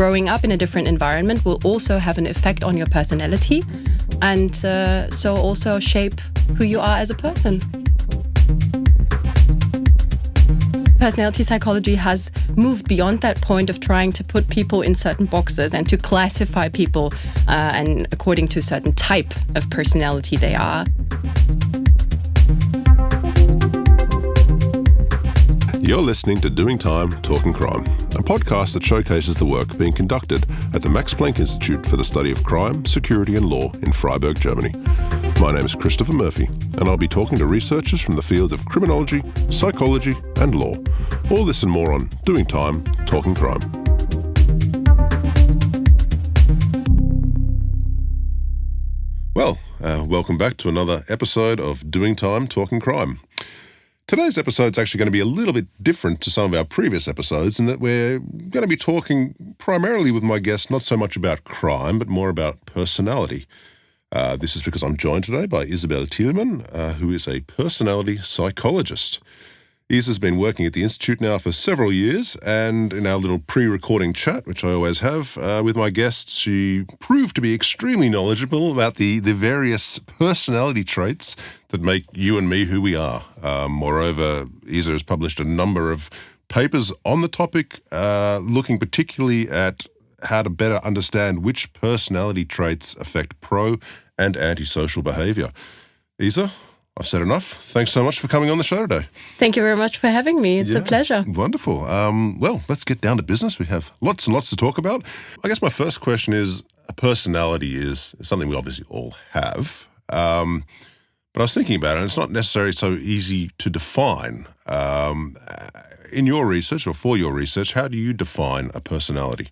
growing up in a different environment will also have an effect on your personality and so also shape who you are as a person. Personality psychology has moved beyond that point of trying to put people in certain boxes and to classify people and according to a certain type of personality they are. You're listening to Doing Time, Talking Crime, a podcast that showcases the work being conducted at the Max Planck Institute for the Study of Crime, Security and Law in Freiburg, Germany. My name is Christopher Murphy, and I'll be talking to researchers from the fields of criminology, psychology and law. All this and more on Doing Time, Talking Crime. Well, welcome back to another episode of Doing Time, Talking Crime. Today's episode is actually going to be a little bit different to some of our previous episodes in that we're going to be talking primarily with my guest not so much about crime, but more about personality. This is because I'm joined today by Isabel Thielmann, who is a personality psychologist. Isa's been working at the Institute now for several years, and in our little pre-recording chat, which I always have with my guests, she proved to be extremely knowledgeable about the various personality traits that make you and me who we are. Moreover, Isa has published a number of papers on the topic, looking particularly at how to better understand which personality traits affect pro- and antisocial behaviour. Isa, I've said enough. Thanks so much for coming on the show today. Thank you very much for having me. It's a pleasure. Wonderful. Well, let's get down to business. We have lots and lots to talk about. I guess my first question is, a personality is something we obviously all have. But I was thinking about it, and it's not necessarily so easy to define. In your research or for your research, how do you define a personality?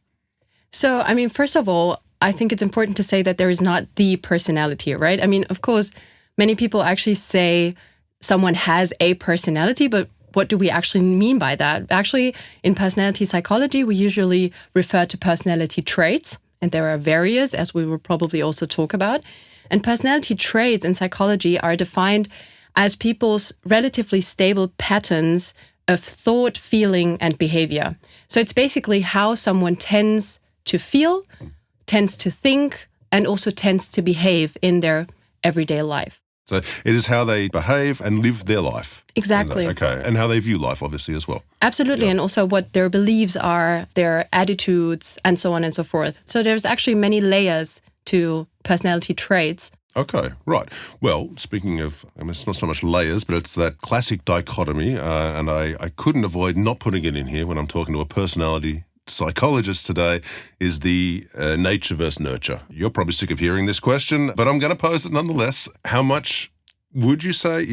So, first of all, I think it's important to say that there is not the personality, right? Of course, many people actually say someone has a personality, but what do we actually mean by that? Actually, in personality psychology, we usually refer to personality traits, and there are various, as we will probably also talk about. And personality traits in psychology are defined as people's relatively stable patterns of thought, feeling, and behavior. So it's basically how someone tends to feel, tends to think, and also tends to behave in their everyday life. So it is how they behave and live their life. Exactly. Okay, and how they view life, obviously, as well. Absolutely, and also what their beliefs are, their attitudes, and so on and so forth. So there's actually many layers to personality traits. Okay, right. Well, speaking of, it's not so much layers, but it's that classic dichotomy, and I couldn't avoid not putting it in here when I'm talking to a personality psychologist today, is the nature versus nurture. You're probably sick of hearing this question, but I'm going to pose it nonetheless. How much would you say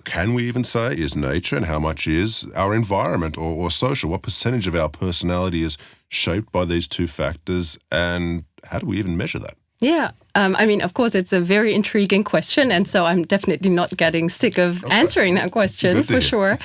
can we even say is nature, and how much is our environment or social? What percentage of our personality is shaped by these two factors, and how do we even measure that? Yeah, of course, it's a very intriguing question, and so I'm definitely not getting sick of answering that question, for sure.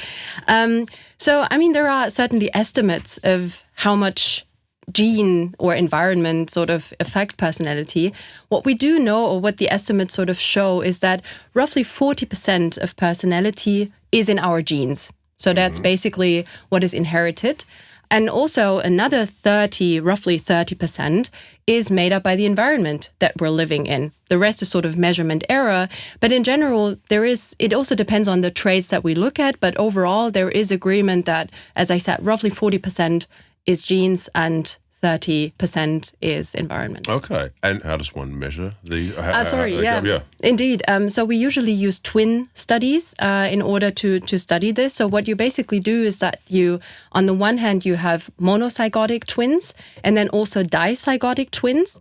There are certainly estimates of how much gene or environment sort of affect personality. What we do know, or what the estimates sort of show, is that roughly 40% of personality is in our genes. So that's basically what is inherited. And also another roughly 30% is made up by the environment that we're living in. The rest is sort of measurement error. But in general, it also depends on the traits that we look at. But overall, there is agreement that, as I said, roughly 40% is genes and 30% is environment. Okay. And how does one measure the... Indeed. So we usually use twin studies in order to study this. So what you basically do is that on the one hand, you have monozygotic twins and then also dizygotic twins.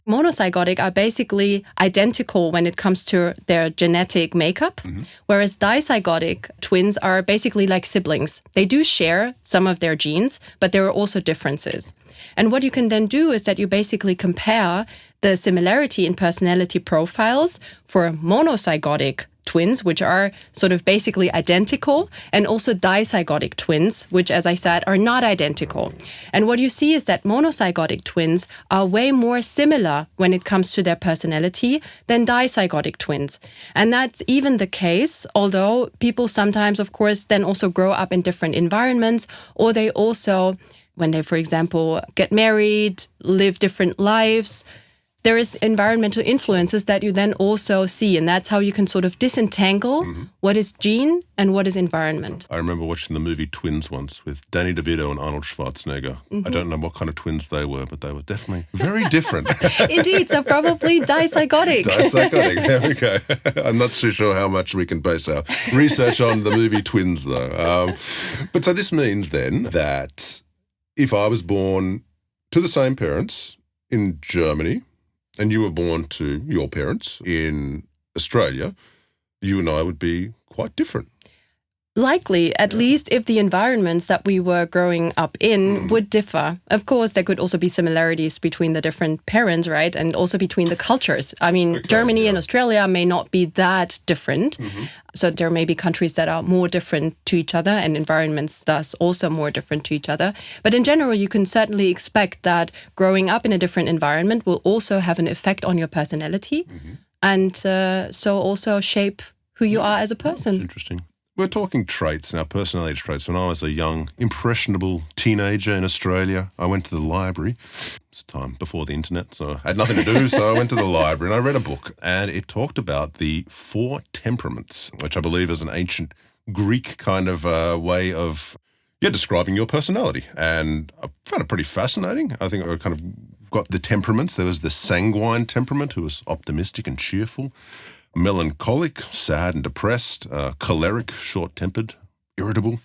Monozygotic are basically identical when it comes to their genetic makeup, whereas dizygotic twins are basically like siblings. They do share some of their genes, but there are also differences. And what you can then do is that you basically compare the similarity in personality profiles for monozygotic twins, which are sort of basically identical, and also dizygotic twins, which, as I said, are not identical. And what you see is that monozygotic twins are way more similar when it comes to their personality than dizygotic twins. And that's even the case, although people sometimes, of course, then also grow up in different environments, or they also when they, for example, get married, live different lives, there is environmental influences that you then also see. And that's how you can sort of disentangle what is gene and what is environment. I remember watching the movie Twins once with Danny DeVito and Arnold Schwarzenegger. I don't know what kind of twins they were, but they were definitely very different. Indeed, so probably dizygotic. Dizygotic, there we go. I'm not too sure how much we can base our research on the movie Twins, though. But so this means then that if I was born to the same parents in Germany, and you were born to your parents in Australia, you and I would be quite different. Likely, at least if the environments that we were growing up in would differ. Of course, there could also be similarities between the different parents, right? And also between the cultures. I mean, Germany and Australia may not be that different. So there may be countries that are more different to each other and environments thus also more different to each other. But in general, you can certainly expect that growing up in a different environment will also have an effect on your personality and so also shape who you are as a person. That's interesting. We're talking traits now, personality traits. When I was a young, impressionable teenager in Australia, I went to the library. It's time before the internet, so I had nothing to do, so I went to the library and I read a book, and it talked about the 4 temperaments, which I believe is an ancient Greek kind of way of describing your personality. And I found it pretty fascinating. I think I kind of got the temperaments. There was the sanguine temperament, who was optimistic and cheerful. Melancholic, sad and depressed, choleric, short-tempered, irritable,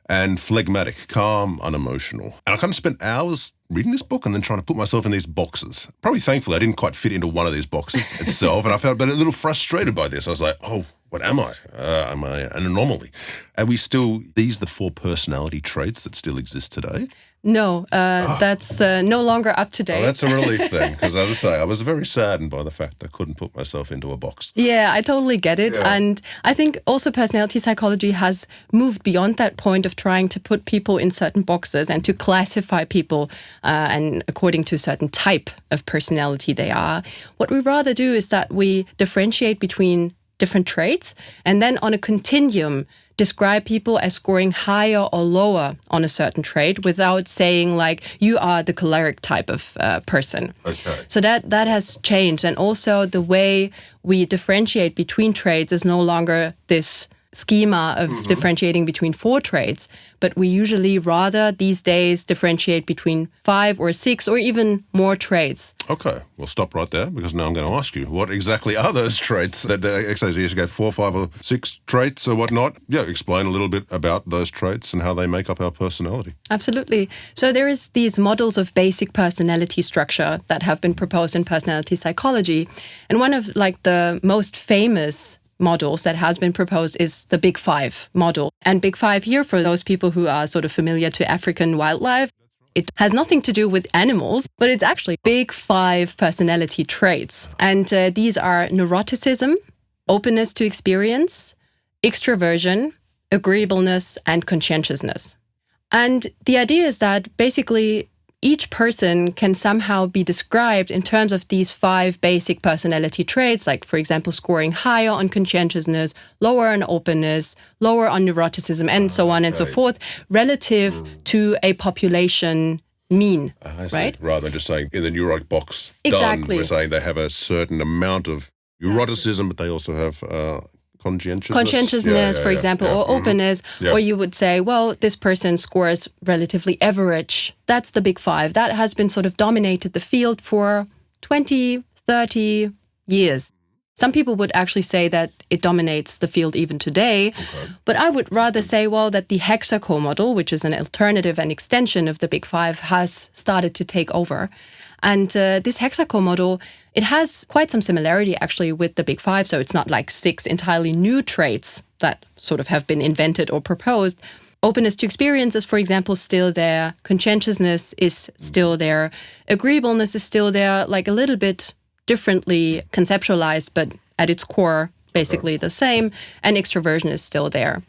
and phlegmatic, calm, unemotional. And I kind of spent hours reading this book and then trying to put myself in these boxes. Probably thankfully I didn't quite fit into one of these boxes itself, and I felt a little frustrated by this. I was like, oh, what am I? Am I an anomaly? Are we still, these the 4 personality traits that still exist today? No, that's no longer up to date. Oh, that's a relief then, because as I say, I was very saddened by the fact I couldn't put myself into a box. Yeah, I totally get it. Yeah. And I think also personality psychology has moved beyond that point of trying to put people in certain boxes and to classify people and according to a certain type of personality they are. What we rather do is that we differentiate between different traits and then on a continuum describe people as scoring higher or lower on a certain trait without saying like you are the choleric type of person. Okay. So that has changed, and also the way we differentiate between traits is no longer this schema of differentiating between 4 traits, but we usually rather these days differentiate between 5 or 6 or even more traits. Okay, we'll stop right there because now I'm going to ask you, what exactly are those traits? That exercise you go 4, 5 or 6 traits or whatnot. Yeah, explain a little bit about those traits and how they make up our personality. Absolutely. So there is these models of basic personality structure that have been proposed in personality psychology. And one of like the most famous models that has been proposed is the Big 5 model. And Big 5 here, for those people who are sort of familiar to African wildlife, it has nothing to do with animals, but it's actually Big 5 personality traits. And these are neuroticism, openness to experience, extroversion, agreeableness, and conscientiousness. And the idea is that basically each person can somehow be described in terms of these 5 basic personality traits, like, for example, scoring higher on conscientiousness, lower on openness, lower on neuroticism, and so on and so forth, relative to a population mean, right? Rather than just saying in the neurotic box, exactly. Done, we're saying they have a certain amount of neuroticism, but they also have conscientiousness, for example, or openness, or you would say, well, this person scores relatively average. That's the Big 5. That has been sort of dominated the field for 20, 30 years. Some people would actually say that it dominates the field even today, but I would rather say, well, that the hexaco model, which is an alternative and extension of the Big 5, has started to take over. And this hexaco model, it has quite some similarity actually with the Big 5. So it's not like 6 entirely new traits that sort of have been invented or proposed. Openness to experience is, for example, still there. Conscientiousness is still there. Agreeableness is still there, like a little bit differently conceptualized, but at its core, basically the same. And extroversion is still there.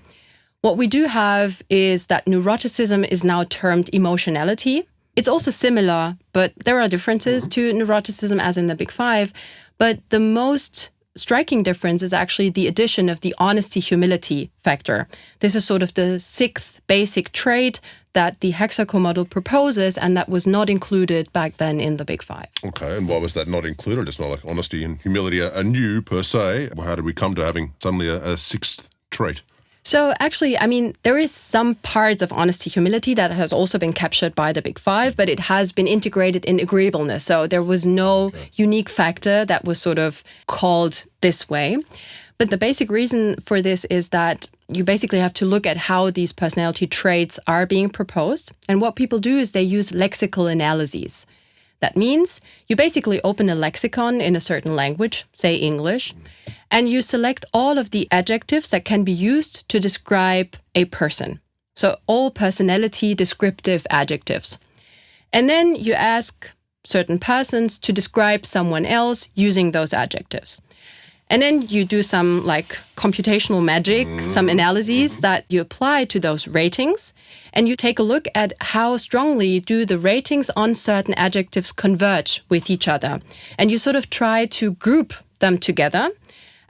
What we do have is that neuroticism is now termed emotionality. It's also similar, but there are differences to neuroticism as in the Big 5. But the most striking difference is actually the addition of the honesty-humility factor. This is sort of the sixth basic trait that the Hexaco model proposes and that was not included back then in the Big Five. Okay, and why was that not included? It's not like honesty and humility are new per se. How did we come to having suddenly a sixth trait? So actually, I mean, there is some parts of honesty, humility that has also been captured by the Big Five, but it has been integrated in agreeableness. So there was no unique factor that was sort of called this way. But the basic reason for this is that you basically have to look at how these personality traits are being proposed. And what people do is they use lexical analyses. That means you basically open a lexicon in a certain language, say English, and you select all of the adjectives that can be used to describe a person. So all personality descriptive adjectives. And then you ask certain persons to describe someone else using those adjectives. And then you do some like computational magic, some analyses that you apply to those ratings. And you take a look at how strongly do the ratings on certain adjectives converge with each other. And you sort of try to group them together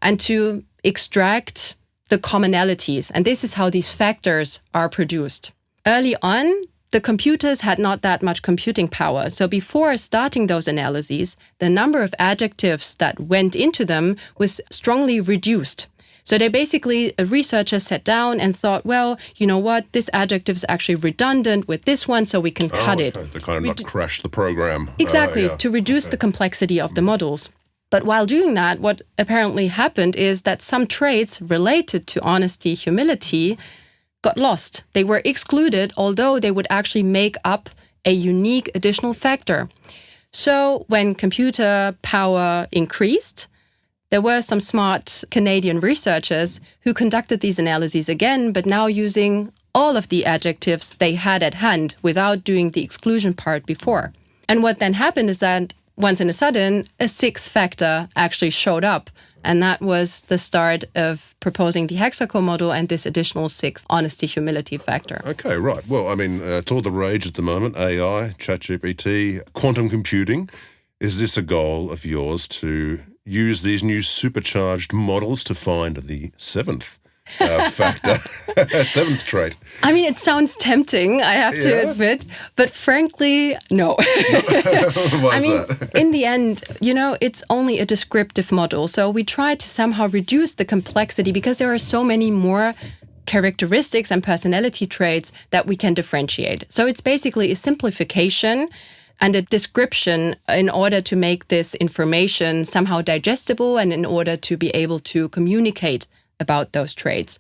and to extract the commonalities. And this is how these factors are produced. Early on, the computers had not that much computing power. So before starting those analyses, the number of adjectives that went into them was strongly reduced. So they basically, researchers sat down and thought, well, you know what, this adjective is actually redundant with this one, so we can cut it. To kind of not crash the program. Exactly, to reduce the complexity of the models. But while doing that, what apparently happened is that some traits related to honesty, humility, got lost. They were excluded, although they would actually make up a unique additional factor. So when computer power increased, there were some smart Canadian researchers who conducted these analyses again, but now using all of the adjectives they had at hand without doing the exclusion part before. And what then happened is that once in a sudden, a sixth factor actually showed up. And that was the start of proposing the Hexaco model and this additional sixth honesty-humility factor. Okay, right. Well, I mean, it's all the rage at the moment, AI, ChatGPT, quantum computing. Is this a goal of yours to use these new supercharged models to find the seventh factor, seventh trait? I mean, it sounds tempting, I have to admit, but frankly, no. Why is that? In the end, it's only a descriptive model. So we try to somehow reduce the complexity because there are so many more characteristics and personality traits that we can differentiate. So it's basically a simplification and a description in order to make this information somehow digestible and in order to be able to communicate about those traits.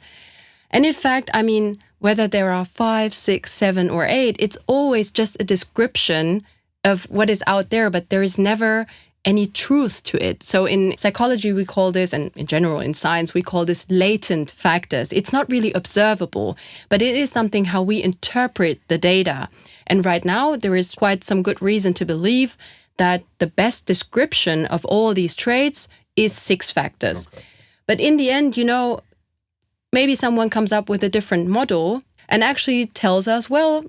And in fact, I mean, whether there are 5, 6, 7, or 8, it's always just a description of what is out there, but there is never any truth to it. So in psychology, we call this, and in general in science, we call this latent factors. It's not really observable, but it is something how we interpret the data. And right now, there is quite some good reason to believe that the best description of all these traits is 6 factors. Okay. But in the end, maybe someone comes up with a different model and actually tells us, well,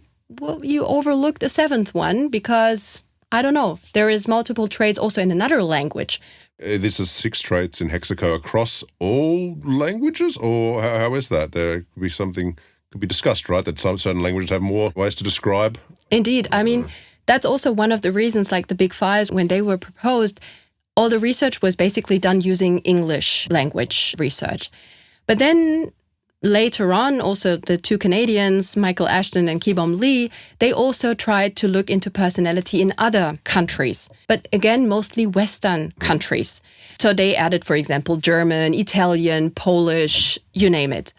you overlooked a 7th one because, I don't know, there is multiple traits also in another language. This is 6 traits in Hexaco across all languages, or how is that? There could be something could be discussed, right? That some certain languages have more ways to describe. Indeed. I mean, that's also one of the reasons, like the Big Fives, when they were proposed, all the research was basically done using English language research. But then later on, also the 2 Canadians, Michael Ashton and Ki-Bom Lee, they also tried to look into personality in other countries, but again, mostly Western countries. So they added, for example, German, Italian, Polish, you name it.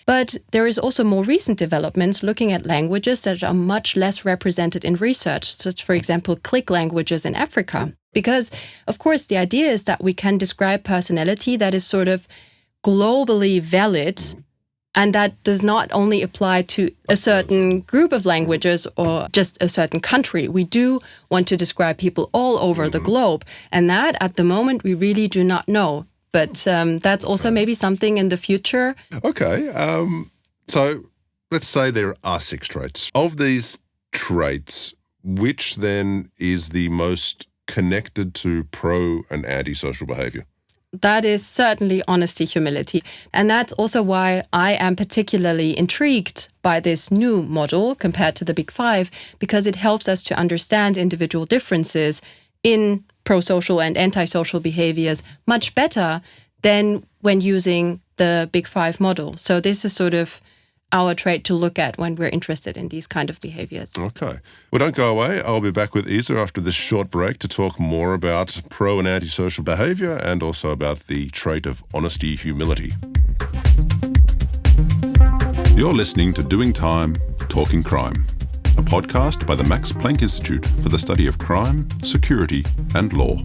But there is also more recent developments looking at languages that are much less represented in research, such, for example, click languages in Africa. Because, of course, the idea is that we can describe personality that is sort of globally valid and that does not only apply to a certain group of languages or just a certain country. We do want to describe people all over the globe. And that, at the moment, we really do not know. But that's also maybe something in the future. Okay. So let's say there are 6 traits. Of these traits, which then is the most connected to pro and antisocial behavior? That is certainly honesty, humility. And that's also why I am particularly intrigued by this new model compared to the Big Five, because it helps us to understand individual differences in pro-social and antisocial behaviors much better than when using the Big Five model. So this is sort of our trait to look at when we're interested in these kind of behaviors. Okay. Well, don't go away. I'll be back with Isa after this short break to talk more about pro and antisocial behavior and also about the trait of honesty, humility. You're listening to Doing Time, Talking Crime, a podcast by the Max Planck Institute for the Study of Crime, Security and Law.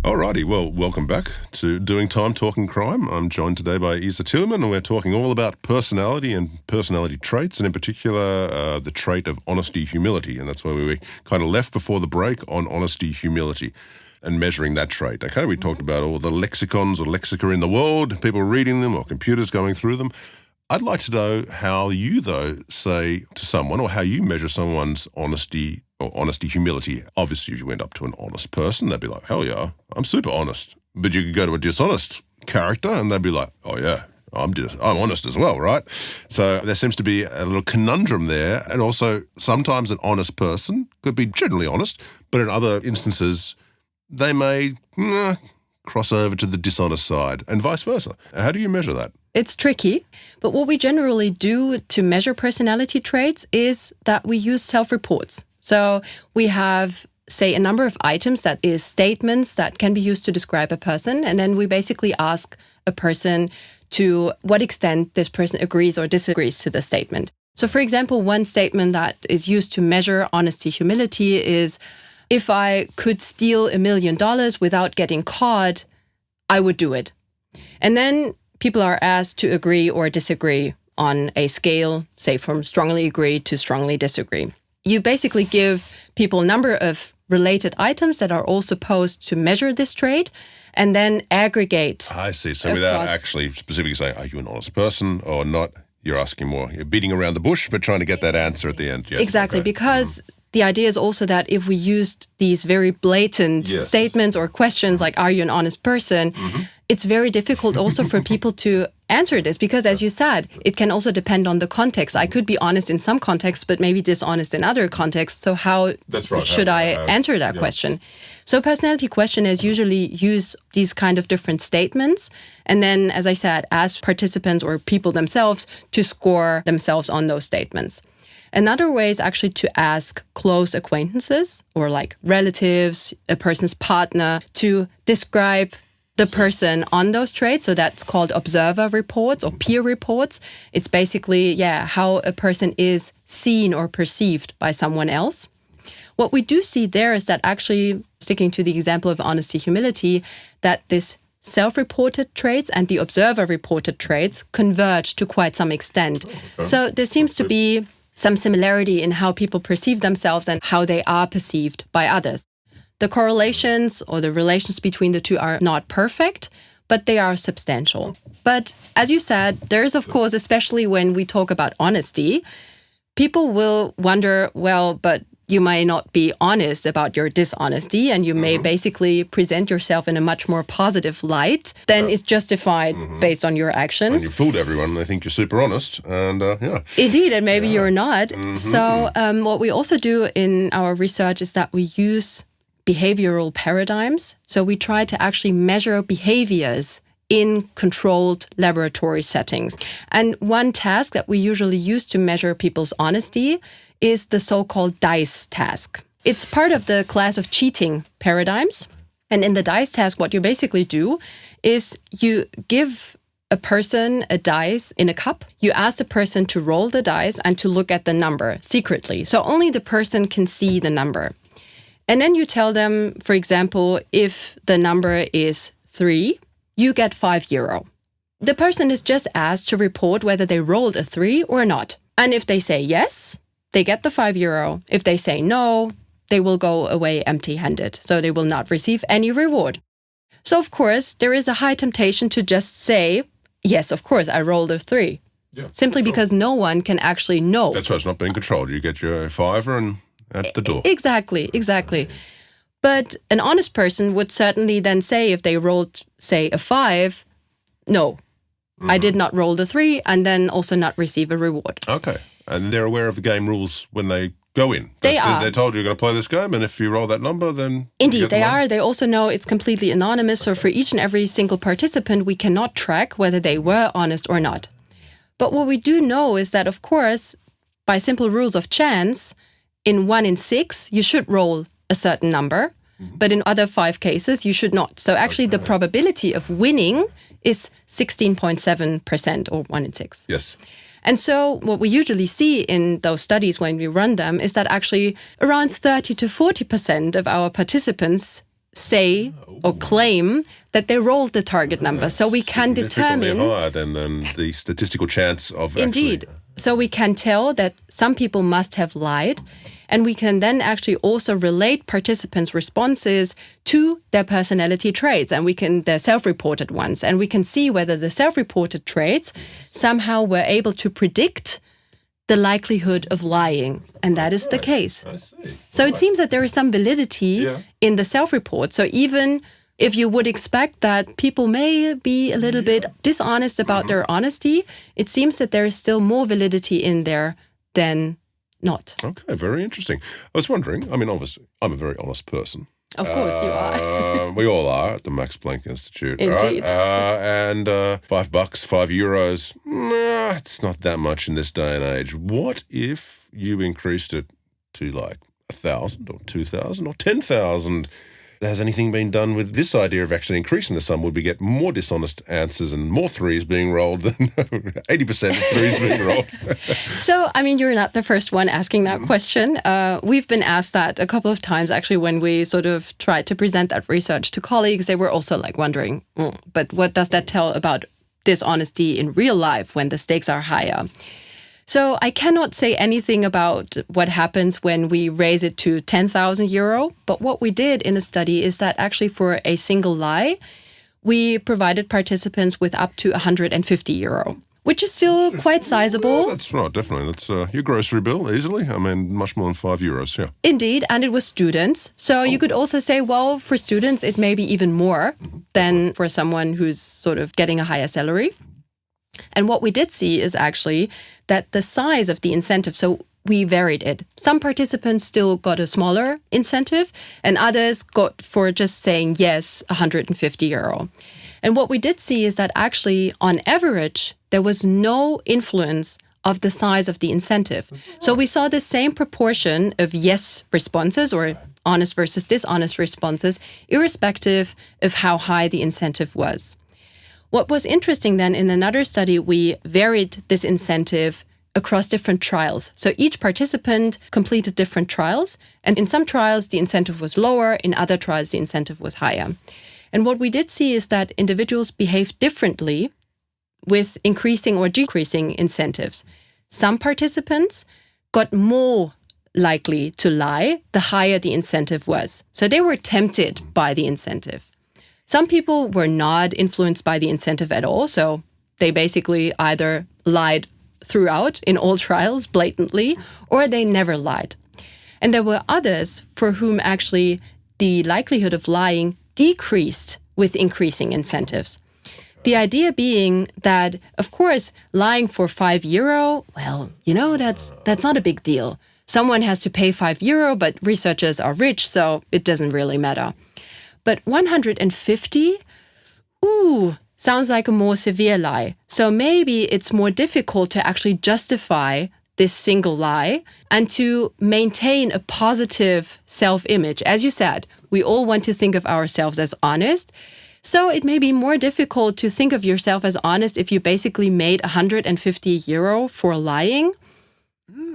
Alrighty, well, welcome back to Doing Time, Talking Crime. I'm joined today by Isa Thielmann, and we're talking all about personality and personality traits, and in particular, the trait of honesty, humility. And that's where we kind of left before the break on honesty, humility, and measuring that trait. Okay, we talked about all the lexicons or lexica in the world, people reading them or computers going through them. I'd like to know how you, though, say to someone, or how you measure someone's honesty or honesty, humility. Obviously, if you went up to an honest person, they'd be like, hell yeah, I'm super honest. But you could go to a dishonest character and they'd be like, oh yeah, I'm honest as well, right? So there seems to be a little conundrum there. And also, sometimes an honest person could be generally honest, but in other instances, they may cross over to the dishonest side and vice versa. How do you measure that? It's tricky, but what we generally do to measure personality traits is that we use self-reports. So we have, say, a number of items that is statements that can be used to describe a person. And then we basically ask a person to what extent this person agrees or disagrees to the statement. So, for example, one statement that is used to measure honesty, humility is, if I could steal $1 million without getting caught, I would do it. And then people are asked to agree or disagree on a scale, say from strongly agree to strongly disagree. You basically give people a number of related items that are all supposed to measure this trait and then aggregate. I see. So without actually specifically saying, are you an honest person or not, you're asking more. You're beating around the bush, but trying to get that answer at the end. Yes, exactly, okay. Because the idea is also that if we used these very blatant statements or questions like, are you an honest person? It's very difficult also for people to answer this because, as you said, it can also depend on the context. I could be honest in some contexts, but maybe dishonest in other contexts. So how should I answer that question? So personality questionnaires usually use these kind of different statements. And then, as I said, ask participants or people themselves to score themselves on those statements. Another way is actually to ask close acquaintances or like relatives, a person's partner, to describe the person on those traits. So that's called observer reports or peer reports. It's basically, how a person is seen or perceived by someone else. What we do see there is that actually, sticking to the example of honesty, humility, that this self-reported traits and the observer-reported traits converge to quite some extent. Okay. So there seems to be some similarity in how people perceive themselves and how they are perceived by others. The correlations or the relations between the two are not perfect, but they are substantial. But as you said, there is, of course, especially when we talk about honesty, people will wonder, well, but you may not be honest about your dishonesty, and you may basically present yourself in a much more positive light than is justified based on your actions. And you fooled everyone. They think you're super honest. And Indeed, and maybe you're not. So what we also do in our research is that we use behavioral paradigms. So we try to actually measure behaviors in controlled laboratory settings. And one task that we usually use to measure people's honesty is the so-called DICE task. It's part of the class of cheating paradigms. And in the DICE task, what you basically do is you give a person a dice in a cup. You ask the person to roll the dice and to look at the number secretly. So only the person can see the number. And then you tell them, for example, if the number is 3, you get €5. The person is just asked to report whether they rolled a 3 or not. And if they say yes, they get the €5. If they say no, they will go away empty-handed. So they will not receive any reward. So, of course, there is a high temptation to just say, yes, of course, I rolled a 3. Yeah, simply because no one can actually know. That's why it's not being controlled. You get your fiver and at the door. Exactly. But an honest person would certainly then say, if they rolled, say, a 5, no, I did not roll the 3, and then also not receive a reward. Okay. And they're aware of the game rules when they go in. They are. They're told you're going to play this game, and if you roll that number, then... Indeed, they are. They also know it's completely anonymous, so for each and every single participant, we cannot track whether they were honest or not. But what we do know is that, of course, by simple rules of chance, in 1 in 6, you should roll a certain number, but in other 5 cases, you should not. So actually, the probability of winning is 16.7%, or 1 in 6. Yes. And so what we usually see in those studies when we run them is that actually around 30 to 40% of our participants say or claim that they rolled the target number. So we can determine... higher than the statistical chance of Indeed. actually... So we can tell that some people must have lied, and we can then actually also relate participants' responses to their personality traits, and their self-reported ones, and we can see whether the self-reported traits somehow were able to predict the likelihood of lying, and that is the case. I see. So it seems that there is some validity in the self-report. So even if you would expect that people may be a little bit dishonest about their honesty, it seems that there is still more validity in there than not. Okay, very interesting. I was wondering, I mean, obviously, I'm a very honest person. Of course you are. We all are at the Max Planck Institute. Indeed. Right? And $5, €5, it's not that much in this day and age. What if you increased it to like 1,000 or 2,000 or 10,000? Has anything been done with this idea of actually increasing the sum? Would we get more dishonest answers and more 3s being rolled than 80% of 3s being rolled? So, I mean, you're not the first one asking that question. We've been asked that a couple of times, actually, when we sort of tried to present that research to colleagues. They were also like wondering, but what does that tell about dishonesty in real life when the stakes are higher? So I cannot say anything about what happens when we raise it to €10,000. But what we did in a study is that actually for a single lie, we provided participants with up to €150, which is still quite sizable. Well, that's right, definitely. That's your grocery bill easily. I mean, much more than €5, yeah. Indeed, and it was students. So you could also say, well, for students, it may be even more than for someone who's sort of getting a higher salary. And what we did see is actually that the size of the incentive, so we varied it. Some participants still got a smaller incentive, and others got, for just saying yes, €150. And what we did see is that actually, on average, there was no influence of the size of the incentive. So we saw the same proportion of yes responses, or honest versus dishonest responses, irrespective of how high the incentive was. What was interesting then, in another study, we varied this incentive across different trials. So each participant completed different trials, and in some trials the incentive was lower, in other trials the incentive was higher. And what we did see is that individuals behaved differently with increasing or decreasing incentives. Some participants got more likely to lie the higher the incentive was. So they were tempted by the incentive. Some people were not influenced by the incentive at all, so they basically either lied throughout in all trials blatantly, or they never lied. And there were others for whom actually the likelihood of lying decreased with increasing incentives. The idea being that, of course, lying for €5, well, that's not a big deal. Someone has to pay €5, but researchers are rich, so it doesn't really matter. But 150, sounds like a more severe lie. So maybe it's more difficult to actually justify this single lie and to maintain a positive self-image. As you said, we all want to think of ourselves as honest. So it may be more difficult to think of yourself as honest if you basically made €150 for lying.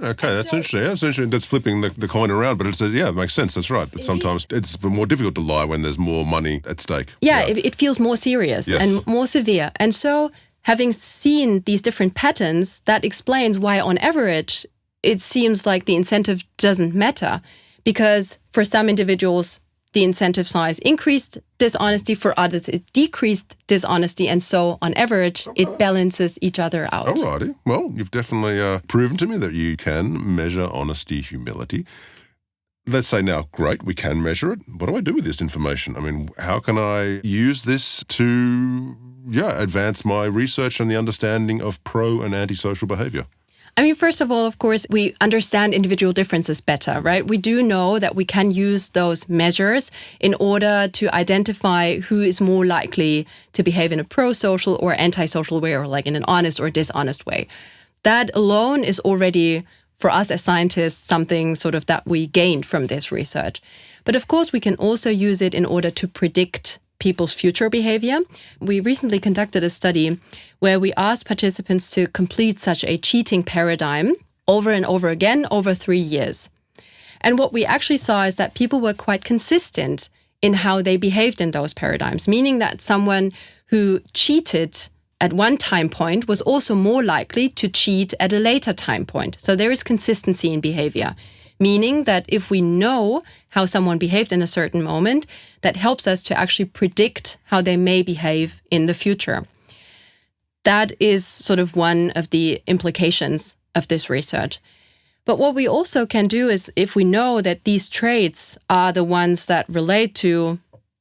Okay, that's interesting. That's interesting. That's flipping the coin around, but it makes sense. That's right. But sometimes it's more difficult to lie when there's more money at stake. Yeah, it feels more serious and more severe. And so having seen these different patterns, that explains why on average it seems like the incentive doesn't matter, because for some individuals the incentive size increased dishonesty, for others it decreased dishonesty, and so on average it balances each other out. Alrighty. Well, you've definitely proven to me that you can measure honesty, humility. let's say now, great, we can measure it. What do I do with this information? I mean, how can I use this to, advance my research and the understanding of pro and antisocial behavior? I mean, first of all, of course, we understand individual differences better, right? We do know that we can use those measures in order to identify who is more likely to behave in a pro-social or antisocial way, or like in an honest or dishonest way. That alone is already, for us as scientists, something sort of that we gained from this research. But of course, we can also use it in order to predict people's future behavior. We recently conducted a study where we asked participants to complete such a cheating paradigm over and over again over 3 years. And what we actually saw is that people were quite consistent in how they behaved in those paradigms, meaning that someone who cheated at one time point was also more likely to cheat at a later time point. So there is consistency in behavior, meaning that if we know how someone behaved in a certain moment, that helps us to actually predict how they may behave in the future. That is sort of one of the implications of this research. But what we also can do is, if we know that these traits are the ones that relate to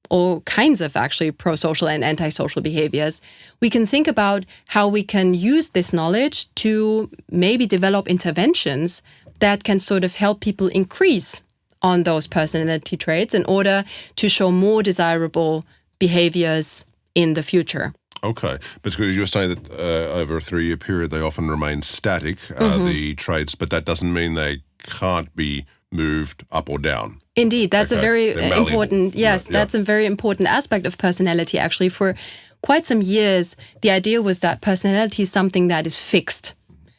all kinds of actually pro-social and antisocial behaviors, we can think about how we can use this knowledge to maybe develop interventions that can sort of help people increase on those personality traits in order to show more desirable behaviors in the future. Okay, but because you were saying that over a 3-year period they often remain static, the traits, but that doesn't mean they can't be moved up or down. Indeed, that's a very important, that's a very important aspect of personality. Actually, for quite some years, the idea was that personality is something that is fixed.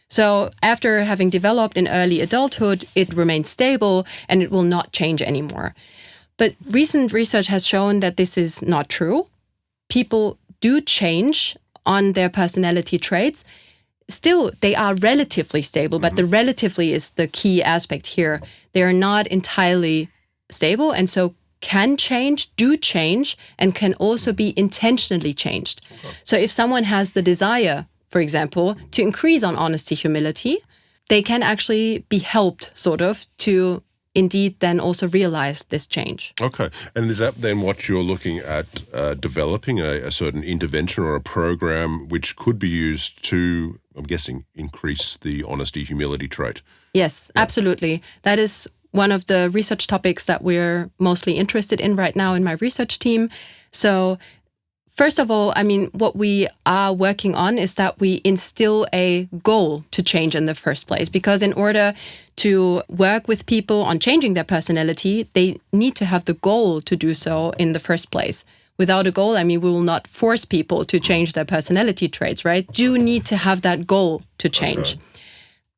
So after having developed in early adulthood, it remains stable and it will not change anymore. But recent research has shown that this is not true. People do change on their personality traits. Still, they are relatively stable, but the relatively is the key aspect here. They are not entirely stable, and so can change, do change, and can also be intentionally changed. Okay. So if someone has the desire, for example, to increase on honesty, humility, they can actually be helped sort of to indeed then also realize this change. Okay. And is that then what you're looking at developing, a certain intervention or a program which could be used to, I'm guessing, increase the honesty, humility trait? Yes, absolutely. That is one of the research topics that we're mostly interested in right now in my research team. So first of all, I mean, what we are working on is that we instill a goal to change in the first place. Because in order to work with people on changing their personality, they need to have the goal to do so in the first place. Without a goal, I mean, we will not force people to change their personality traits, right? You need to have that goal to change. Okay.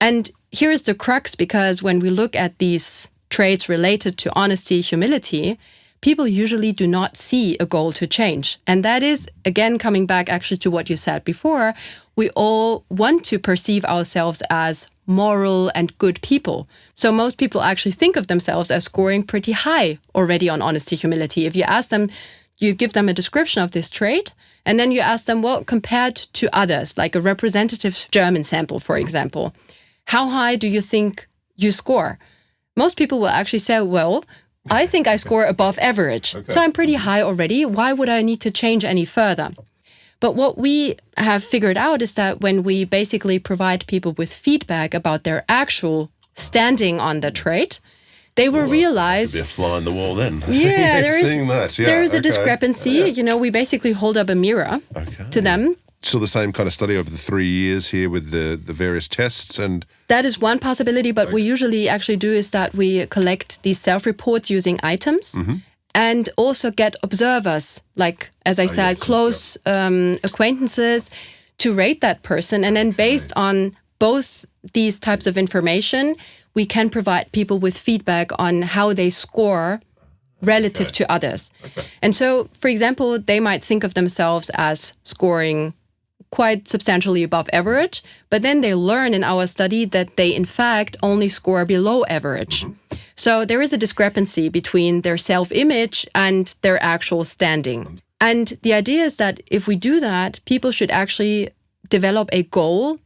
And here is the crux, because when we look at these traits related to honesty, humility, people usually do not see a goal to change. And that is, again, coming back actually to what you said before, we all want to perceive ourselves as moral and good people. So most people actually think of themselves as scoring pretty high already on honesty, humility. If you ask them, you give them a description of this trait, and then you ask them, well, compared to others, like a representative German sample, for example, how high do you think you score? Most people will actually say, well, I think I score above average. Okay. So I'm pretty high already. Why would I need to change any further? But what we have figured out is that when we basically provide people with feedback about their actual standing on the trait, they will realize... Could be a fly on the wall then. Yeah, there is a okay. discrepancy. Yeah. You know, we basically hold up a mirror to them. So the same kind of study over the 3 years here with the various tests and... That is one possibility, but we usually actually do is that we collect these self-reports using items and also get observers, like, as I said, close acquaintances to rate that person. And then based on both these types of information, we can provide people with feedback on how they score relative to others. Okay. And so, for example, they might think of themselves as scoring quite substantially above average, but then they learn in our study that they in fact only score below average. So there is a discrepancy between their self-image and their actual standing. And the idea is that if we do that, people should actually develop a goal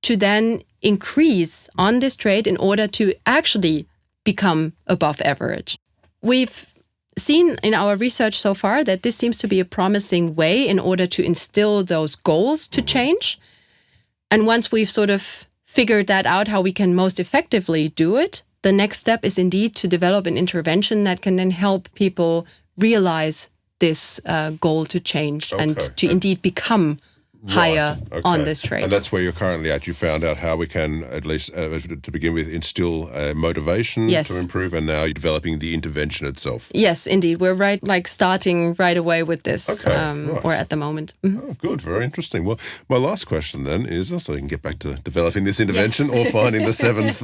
to then increase on this trait in order to actually become above average. We've seen in our research so far that this seems to be a promising way in order to instill those goals to change. And once we've sort of figured that out, how we can most effectively do it, the next step is indeed to develop an intervention that can then help people realize this goal to change and to indeed become higher on this trait. And that's where you're currently at. You found out how we can, at least to begin with, instill motivation to improve, and now you're developing the intervention itself. Yes, indeed. We're starting right away with this, or at the moment. Mm-hmm. Oh, good. Very interesting. Well, my last question then is, so we can get back to developing this intervention or finding the seventh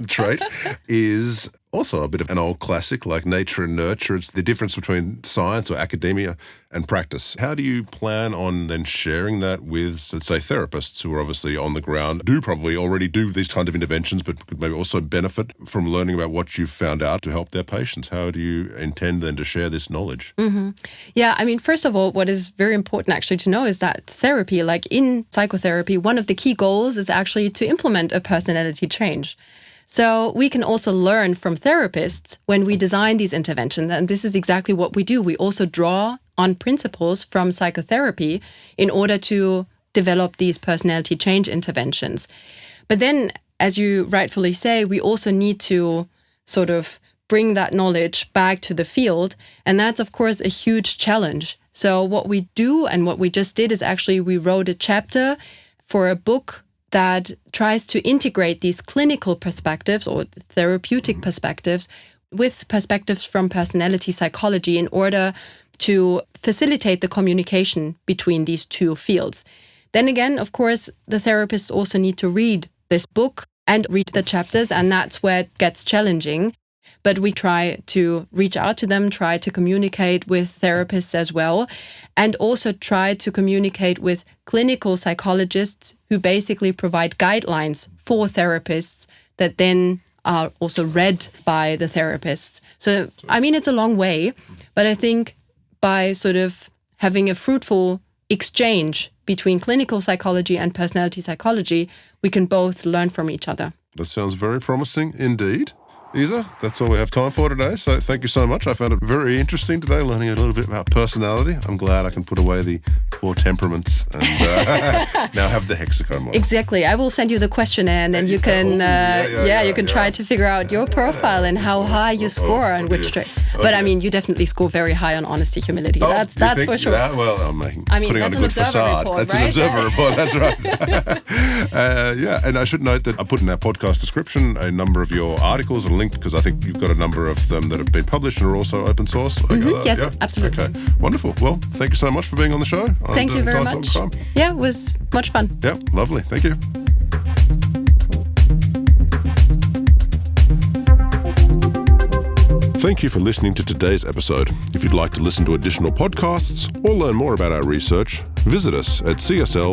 trait, is also a bit of an old classic like nature and nurture. It's the difference between science or academia and practice. How do you plan on then sharing that with, let's say, therapists who are obviously on the ground, do probably already do these kind of interventions, but could maybe also benefit from learning about what you've found out to help their patients? How do you intend then to share this knowledge? Mm-hmm. Yeah, I mean, first of all, what is very important actually to know is that therapy, like in psychotherapy, one of the key goals is actually to implement a personality change. So we can also learn from therapists when we design these interventions. And this is exactly what we do. We also draw on principles from psychotherapy in order to develop these personality change interventions. But then, as you rightfully say, we also need to sort of bring that knowledge back to the field. And that's, of course, a huge challenge. So what we do and what we just did is actually we wrote a chapter for a book that tries to integrate these clinical perspectives or therapeutic perspectives with perspectives from personality psychology in order to facilitate the communication between these two fields. Then again, of course, the therapists also need to read this book and read the chapters, and that's where it gets challenging. But we try to reach out to them, try to communicate with therapists as well, and also try to communicate with clinical psychologists who basically provide guidelines for therapists that then are also read by the therapists. So, I mean, it's a long way, but I think by sort of having a fruitful exchange between clinical psychology and personality psychology, we can both learn from each other. That sounds very promising indeed. Isa, that's all we have time for today, so thank you so much. I found it very interesting today, learning a little bit about personality. I'm glad I can put away the 4 temperaments and now have the hexagon model. Exactly. I will send you the questionnaire, and then you can you can try to figure out your profile and how high you score on which trait. But I mean, you definitely score very high on honesty, humility. That's for sure. Yeah, well, I'm putting on a good facade. Report, that's an observer report. That's right. And I should note that I put in our podcast description a number of your articles and linked, because I think you've got a number of them that have been published and are also open source. Yes, absolutely. Okay, wonderful. Well, thank you so much for being on the show. Thank you very much. Yeah, it was much fun. Yeah, lovely. Thank you. Thank you for listening to today's episode. If you'd like to listen to additional podcasts or learn more about our research, visit us at csl.mpg.de.